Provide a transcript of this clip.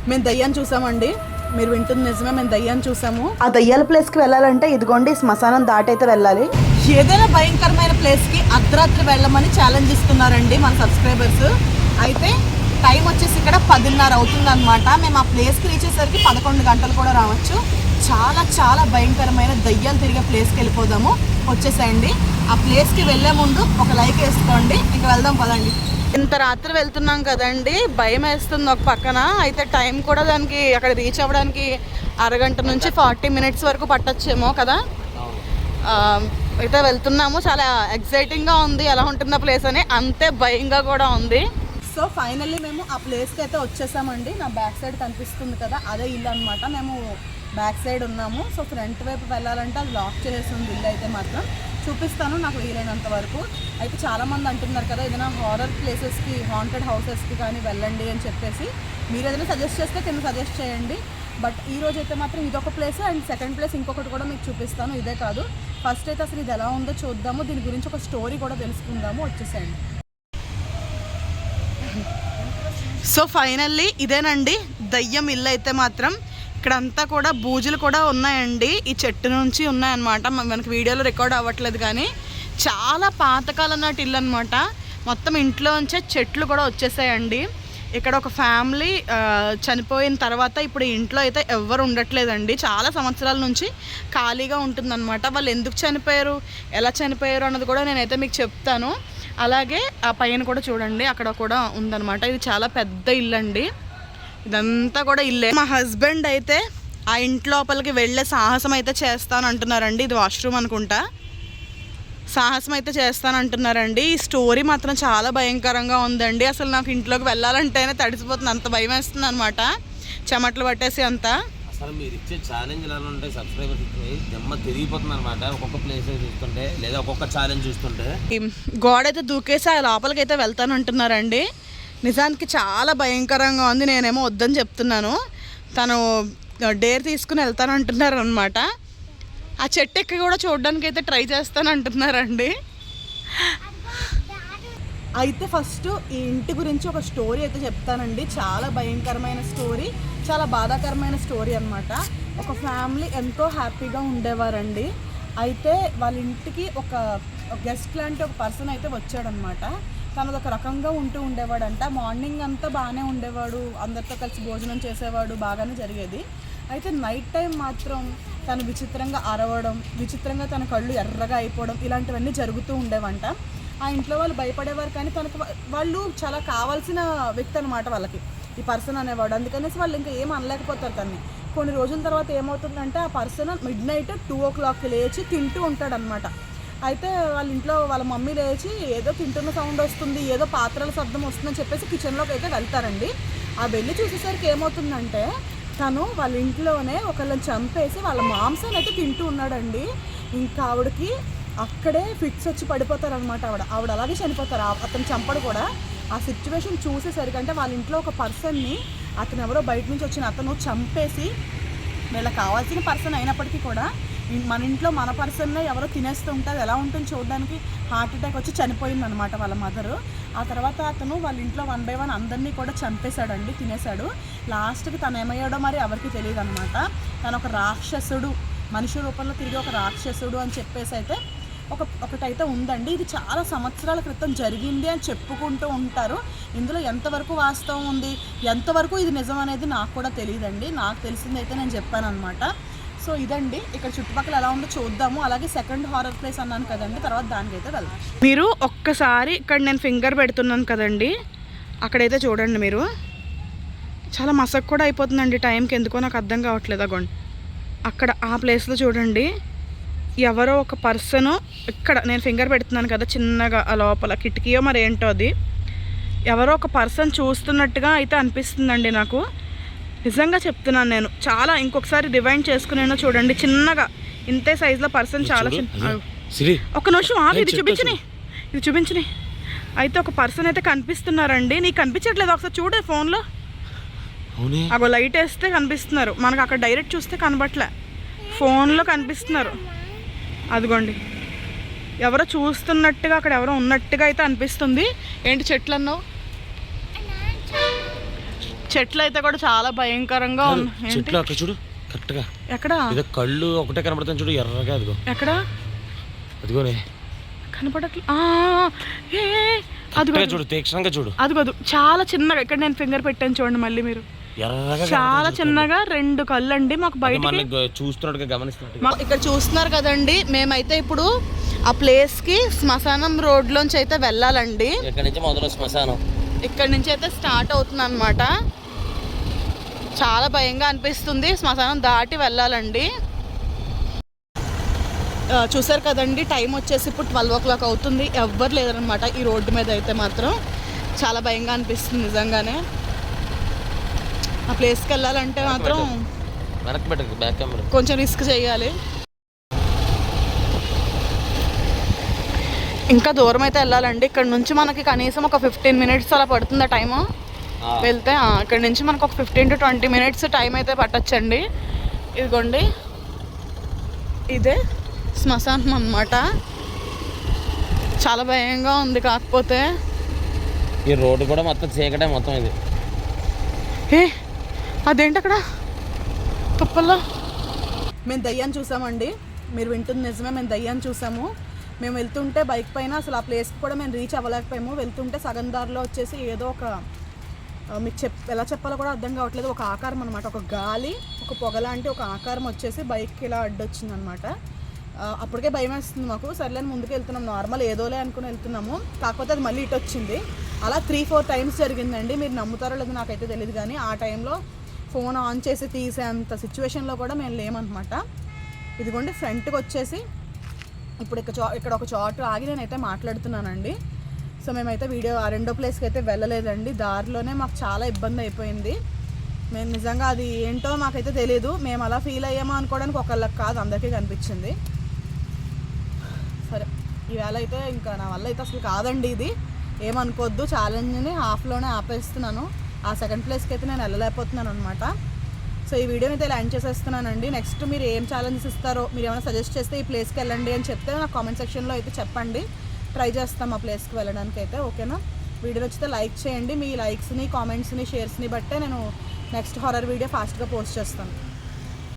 మేము దయ్యాన్ని చూసామండి. మీరు వింటుంది నిజమే, మేము దయ్యాన్ని చూసాము. ఆ దయ్యాల ప్లేస్కి వెళ్ళాలంటే ఇదిగోండి శ్మశానం దాటైతే వెళ్ళాలి. ఏదైనా భయంకరమైన ప్లేస్కి అర్ధరాత్రి వెళ్ళమని ఛాలెంజ్ ఇస్తున్నారండి మన సబ్స్క్రైబర్స్. అయితే టైం వచ్చేసి ఇక్కడ 10:30 అవుతుంది అనమాట. మేము ఆ ప్లేస్కి రీచ్ అయ్యేసరికి 11 గంటలు కూడా రావచ్చు. చాలా చాలా భయంకరమైన దయ్యాలు తిరిగే ప్లేస్కి వెళ్ళిపోదాము. వచ్చేసేయండి. ఆ ప్లేస్కి వెళ్ళే ముందు ఒక లైక్ వేసుకోండి. ఇంక వెళ్దాం పదండి. ఇంత రాత్రి వెళ్తున్నాం కదండి, భయం వేస్తుంది ఒక పక్కన. అయితే టైం కూడా దానికి అక్కడ రీచ్ అవ్వడానికి అరగంట నుంచి 40 మినిట్స్ వరకు పట్టొచ్చేమో కదా. అయితే వెళ్తున్నాము. చాలా ఎక్సైటింగ్గా ఉంది. ఎలా ఉంటుందో ప్లేస్ అని, అంతే భయంగా కూడా ఉంది. సో ఫైనల్లీ మేము ఆ ప్లేస్కి అయితే వచ్చేసామండి. నా బ్యాక్ సైడ్ కనిపిస్తుంది కదా, అదే ఇల్లు అనమాట. మేము బ్యాక్ సైడ్ ఉన్నాము. సో ఫ్రంట్ వైపు వెళ్ళాలంటే అది లాక్ చేస్తుంది ఇల్లు. అయితే మాత్రం చూపిస్తాను నాకు వీలైనంత వరకు. అయితే చాలామంది అంటున్నారు కదా, ఏదైనా హారర్ ప్లేసెస్కి, హాంటెడ్ హౌసెస్కి కానీ వెళ్ళండి అని చెప్పేసి. మీరు ఏదైనా సజెస్ట్ చేస్తే కింద సజెస్ట్ చేయండి. బట్ ఈ రోజు అయితే మాత్రం ఇదొక ప్లేస్, అండ్ సెకండ్ ప్లేస్ ఇంకొకటి కూడా మీకు చూపిస్తాను. ఇదే కాదు, ఫస్ట్ అయితే అసలు ఇది ఎలా ఉందో చూద్దాము. దీని గురించి ఒక స్టోరీ కూడా తెలుసుకుందాము. వచ్చేసేయండి. సో ఫైనల్లీ ఇదేనండి దయ్యం ఇల్లు. అయితే మాత్రం ఇక్కడంతా కూడా బూజులు కూడా ఉన్నాయండి. ఈ చెట్టు నుంచి ఉన్నాయన్నమాట. మనకి వీడియోలో రికార్డ్ అవ్వట్లేదు కానీ చాలా పాతకాలం నాటి ఇల్లు అనమాట. మొత్తం ఇంట్లోంచే చెట్లు కూడా వచ్చేసాయండి. ఇక్కడ ఒక ఫ్యామిలీ చనిపోయిన తర్వాత ఇప్పుడు ఇంట్లో అయితే ఎవ్వరు ఉండట్లేదండి. చాలా సంవత్సరాల నుంచి ఖాళీగా ఉంటుందన్నమాట. వాళ్ళు ఎందుకు చనిపోయారు, ఎలా చనిపోయారు అన్నది కూడా నేనైతే మీకు చెప్తాను. అలాగే ఆ పైన కూడా చూడండి, అక్కడ కూడా ఉందన్నమాట. ఇది చాలా పెద్ద ఇల్లు అండి. ఇదంతా కూడా ఇల్లే. మా హస్బెండ్ అయితే ఆ ఇంటి లోపలికి వెళ్ళే సాహసం అయితే చేస్తాను అంటున్నారండి. ఇది వాష్రూమ్ అనుకుంటా. సాహసం అయితే చేస్తాను అంటున్నారండి. ఈ స్టోరీ మాత్రం చాలా భయంకరంగా ఉందండి. అసలు నాకు ఇంట్లోకి వెళ్ళాలంటేనే తడిసిపోతుంది, అంత భయం వేస్తుంది అనమాట. చెమటలు పట్టేసి అంతా. అసలు మీరు ఇచ్చే ఛాలెంజ్ ఎలా ఉంటాయి సబ్స్క్రైబర్స్ దెమ్మ తిరిగిపోతుంది అనమాట. ఒక్కొక్క ప్లేస్ చూస్తుంటే లేదా ఒక్కొక్క ఛాలెంజ్ చూస్తుంటే గోడ అయితే దూకేసి ఆ లోపలికి అయితే వెళ్తాను అంటున్నారండి. నిజానికి చాలా భయంకరంగా ఉంది. నేనేమో వద్దని చెప్తున్నాను. తను డేర్ తీసుకుని వెళ్తాను అంటున్నారు అనమాట. ఆ చెట్టు ఎక్కి కూడా చూడడానికి అయితే ట్రై చేస్తాను అంటున్నారండి. అయితే ఫస్ట్ ఈ ఇంటి గురించి ఒక స్టోరీ అయితే చెప్తానండి. చాలా భయంకరమైన స్టోరీ, చాలా బాధాకరమైన స్టోరీ అనమాట. ఒక ఫ్యామిలీ ఎంతో హ్యాపీగా ఉండేవారండి. అయితే వాళ్ళ ఇంటికి ఒక గెస్ట్ లాంటి ఒక పర్సన్ అయితే వచ్చాడనమాట. తనది ఒక రకంగా ఉండేవాడంట. మార్నింగ్ అంతా బాగానే ఉండేవాడు, అందరితో కలిసి భోజనం చేసేవాడు, బాగానే జరిగేది. అయితే నైట్ టైం మాత్రం తను విచిత్రంగా అరవడం, విచిత్రంగా తన కళ్ళు ఎర్రగా అయిపోవడం, ఇలాంటివన్నీ జరుగుతూ ఉండేవంట. ఆ ఇంట్లో వాళ్ళు భయపడేవారు కానీ తనకు వాళ్ళు చాలా కావాల్సిన వ్యక్తి అనమాట వాళ్ళకి, ఈ పర్సన్ అనేవాడు. అందుకనేసి వాళ్ళు ఇంకా ఏం అనలేకపోతారు తన్ని. కొన్ని రోజుల తర్వాత ఏమవుతుందంటే ఆ పర్సన్ midnight 2 o'clock లేచి తింటూ ఉంటాడనమాట. అయితే వాళ్ళ ఇంట్లో వాళ్ళ మమ్మీ లేచి ఏదో తింటున్న సౌండ్ వస్తుంది, ఏదో పాత్రల శబ్దం వస్తుందని చెప్పేసి కిచెన్లోకి అయితే వెళ్తారండి. ఆ వెళ్ళి చూసేసరికి ఏమవుతుందంటే తను వాళ్ళ ఇంట్లోనే ఒకళ్ళని చంపేసి వాళ్ళ మాంసాన్ని అయితే తింటూ ఉన్నాడండి. ఇంకా ఆవిడకి అక్కడే ఫిట్స్ వచ్చి పడిపోతారనమాట. ఆవిడ అలాగే చనిపోతారు. అతను చంపడు కూడా. ఆ సిచ్యువేషన్ చూసేసరికి అంటే వాళ్ళ ఇంట్లో ఒక పర్సన్ని అతను ఎవరో బయట నుంచి వచ్చిన అతను చంపేసి, వీళ్ళకి కావాల్సిన పర్సన్ అయినప్పటికీ కూడా మన ఇంట్లో మన పర్సన్నే ఎవరో తినేస్తూ ఉంటుంది. ఎలా ఉంటుంది చూడడానికి. హార్ట్ అటాక్ వచ్చి చనిపోయిందనమాట వాళ్ళ మదరు. ఆ తర్వాత అతను వాళ్ళ ఇంట్లో 1 by 1 అందరినీ కూడా చంపేశాడండి, తినేశాడు. లాస్ట్కి తను ఏమయ్యాడో మరి ఎవరికి తెలియదు అనమాట. తను ఒక రాక్షసుడు, మనిషి రూపంలో తిరిగి ఒక రాక్షసుడు అని చెప్పేసి అయితే ఒకటైతే ఉందండి. ఇది చాలా సంవత్సరాల క్రితం జరిగింది అని చెప్పుకుంటూ ఉంటారు. ఇందులో ఎంతవరకు వాస్తవం ఉంది, ఎంతవరకు ఇది నిజం అనేది నాకు కూడా తెలియదండి. నాకు తెలిసిందైతే నేను చెప్పాను అనమాట. సో ఇదండి, ఇక్కడ చుట్టుపక్కల ఎలా ఉందో చూద్దాము. అలాగే సెకండ్ హారర్ ప్లేస్ అన్నాను కదండి, తర్వాత దానికైతే వెళ్దాం. మీరు ఒక్కసారి ఇక్కడ నేను ఫింగర్ పెడుతున్నాను కదండి, అక్కడైతే చూడండి. మీరు చాలా మసక్ కూడా అయిపోతుందండి టైంకి, ఎందుకో నాకు అర్థం కావట్లేదు. అగోండి అక్కడ ఆ ప్లేస్లో చూడండి, ఎవరో ఒక పర్సను, ఇక్కడ నేను ఫింగర్ పెడుతున్నాను కదా చిన్నగా ఆ లోపల కిటికీయో మరి ఏంటో అది, ఎవరో ఒక పర్సన్ చూస్తున్నట్టుగా అయితే అనిపిస్తుందండి నాకు. నిజంగా చెప్తున్నాను నేను. చాలా ఇంకొకసారి రివైండ్ చేసుకునేనో చూడండి, చిన్నగా ఇంతే సైజులో పర్సన్, చాలా చిన్న. ఒక నిమిషం ఆగి, ఇది చూపించని. అయితే ఒక పర్సన్ అయితే కనిపిస్తున్నారండి. నీకు కనిపించట్లేదు? ఒకసారి చూడు ఫోన్లో. అగో లైట్ వేస్తే కనిపిస్తున్నారు మనకు, అక్కడ డైరెక్ట్ చూస్తే కనబట్లే, ఫోన్లో కనిపిస్తున్నారు. అదిగోండి, ఎవరో చూస్తున్నట్టుగా, అక్కడ ఎవరో ఉన్నట్టుగా అయితే అనిపిస్తుంది. ఏంటి చెట్లు అన్నావు? చెట్లు అయితే కూడా చాలా భయంకరంగా ఉన్నాయి. చెట్లు అక్కడ చూడు కరెక్ట్గా. ఎక్కడ? ఏదో కళ్ళు ఒకటే కనబడుతుంది చూడు ఎర్రగా. అదిగో. ఎక్కడ? అదిగోనే కనపడట్లే. అదిగో చూడు, తీక్షణంగా చూడు. అదిగోదు చాలా చిన్నగా. ఇక్కడ నేను ఫింగర్ పెట్టాను చూడండి మళ్ళీ మీరు. చాలా చిన్నగా 2 కళ్ళు అండి. మాకు బయట చూస్తున్నట్టుగా గమనిస్తున్నట్టు ఇక్కడ చూస్తున్నారు కదండి. మేమైతే ఇప్పుడు ఆ ప్లేస్ కి శ్మశానం రోడ్ లోంచి అయితే వెళ్ళాలండి. ఇక్కడ నుంచి మొదలు శ్మశానం. ఇక్కడ నుంచి అయితే స్టార్ట్ అవుతుంది అనమాట. చాలా భయంగా అనిపిస్తుంది. శ్మశానం దాటి వెళ్ళాలండి. చూసారు కదండి, టైం వచ్చేసి ఇప్పుడు 12 o'clock అవుతుంది. ఎవ్వరు లేదనమాట ఈ రోడ్డు మీద. అయితే మాత్రం చాలా భయంగా అనిపిస్తుంది నిజంగానే. ఆ ప్లేస్కి వెళ్ళాలంటే మాత్రం కొంచెం రిస్క్ చేయాలి. ఇంకా దూరం అయితే వెళ్ళాలండి. ఇక్కడ నుంచి మనకి కనీసం ఒక 15 minutes అలా పడుతుంది టైము వెళ్తే. ఇక్కడ నుంచి మనకు ఒక 15 to 20 minutes టైం అయితే పట్టచ్చండి. ఇదిగోండి, ఇదే శ్మశానం అన్నమాట. చాలా భయంగా ఉంది. కాకపోతే ఈ రోడ్డు కూడా మొత్తం చీకటే మొత్తం. ఇది అదేంటి అక్కడ తుప్పల్లో? మేము దయ్యాన్ని చూసామండి. మీరు వింటుంది నిజమే, మేము దయ్యాన్ని చూసాము. మేము వెళ్తుంటే బైక్ పైన అసలు ఆ ప్లేస్కి కూడా మేము రీచ్ అవ్వలేకపోయాము. వెళ్తుంటే సగం దారిలో వచ్చేసి ఏదో ఒక మీకు ఎలా చెప్పాలో కూడా అర్థం కావట్లేదు. ఒక ఆకారం అనమాట, ఒక గాలి, ఒక పొగ లాంటి ఒక ఆకారం వచ్చేసి బైక్కి ఇలా అడ్డొచ్చింది అనమాట. అప్పటికే భయం వేస్తుంది మాకు. సర్లేని ముందుకు వెళ్తున్నాం, నార్మల్ ఏదోలే అనుకుని వెళ్తున్నాము. కాకపోతే అది మళ్ళీ ఇటు వచ్చింది. అలా 3-4 times జరిగిందండి. మీరు నమ్ముతారో లేదో నాకైతే తెలియదు, కానీ ఆ టైంలో ఫోన్ ఆన్ చేసి తీసేంత సిచ్యువేషన్లో కూడా మేము లేమన్నమాట. ఇదిగోండి ఫ్రంట్కి వచ్చేసి ఇప్పుడు ఇక్కడ ఒక చోటు ఆగి నేనైతే మాట్లాడుతున్నానండి. సో మేమైతే ఆ రెండో ప్లేస్కి అయితే వెళ్ళలేదండి. దారిలోనే మాకు చాలా ఇబ్బంది అయిపోయింది. మేము నిజంగా అది ఏంటో మాకైతే తెలియదు. మేము అలా ఫీల్ అయ్యామో అనుకోవడానికి ఒకళ్ళకి కాదు, అందరికీ కనిపించింది. సరే, ఈవేళ అయితే ఇంకా నా వల్ల అయితే అసలు కాదండి ఇది. ఏమనుకోవద్దు, ఛాలెంజ్ని హాఫ్లోనే ఆపేస్తున్నాను. ఆ సెకండ్ ప్లేస్కి అయితే నేను వెళ్ళలేకపోతున్నాను అనమాట. సో ఈ వీడియోని అయితే ఇలా ఎండ్ చేసేస్తున్నానండి. నెక్స్ట్ మీరు ఏం ఛాలెంజెస్ ఇస్తారో, మీరు ఏమైనా సజెస్ట్ చేస్తే ఈ ప్లేస్కి వెళ్ళండి అని చెప్తే నాకు కామెంట్ సెక్షన్లో అయితే చెప్పండి. ట్రై చేస్తాం ఆ ప్లేస్కి వెళ్ళడానికి అయితే. ఓకేనా? వీడియో నచ్చితే లైక్ చేయండి. మీ లైక్స్ని, కామెంట్స్ని, షేర్స్ని బట్టే నేను నెక్స్ట్ హారర్ వీడియో ఫాస్ట్గా పోస్ట్ చేస్తాను.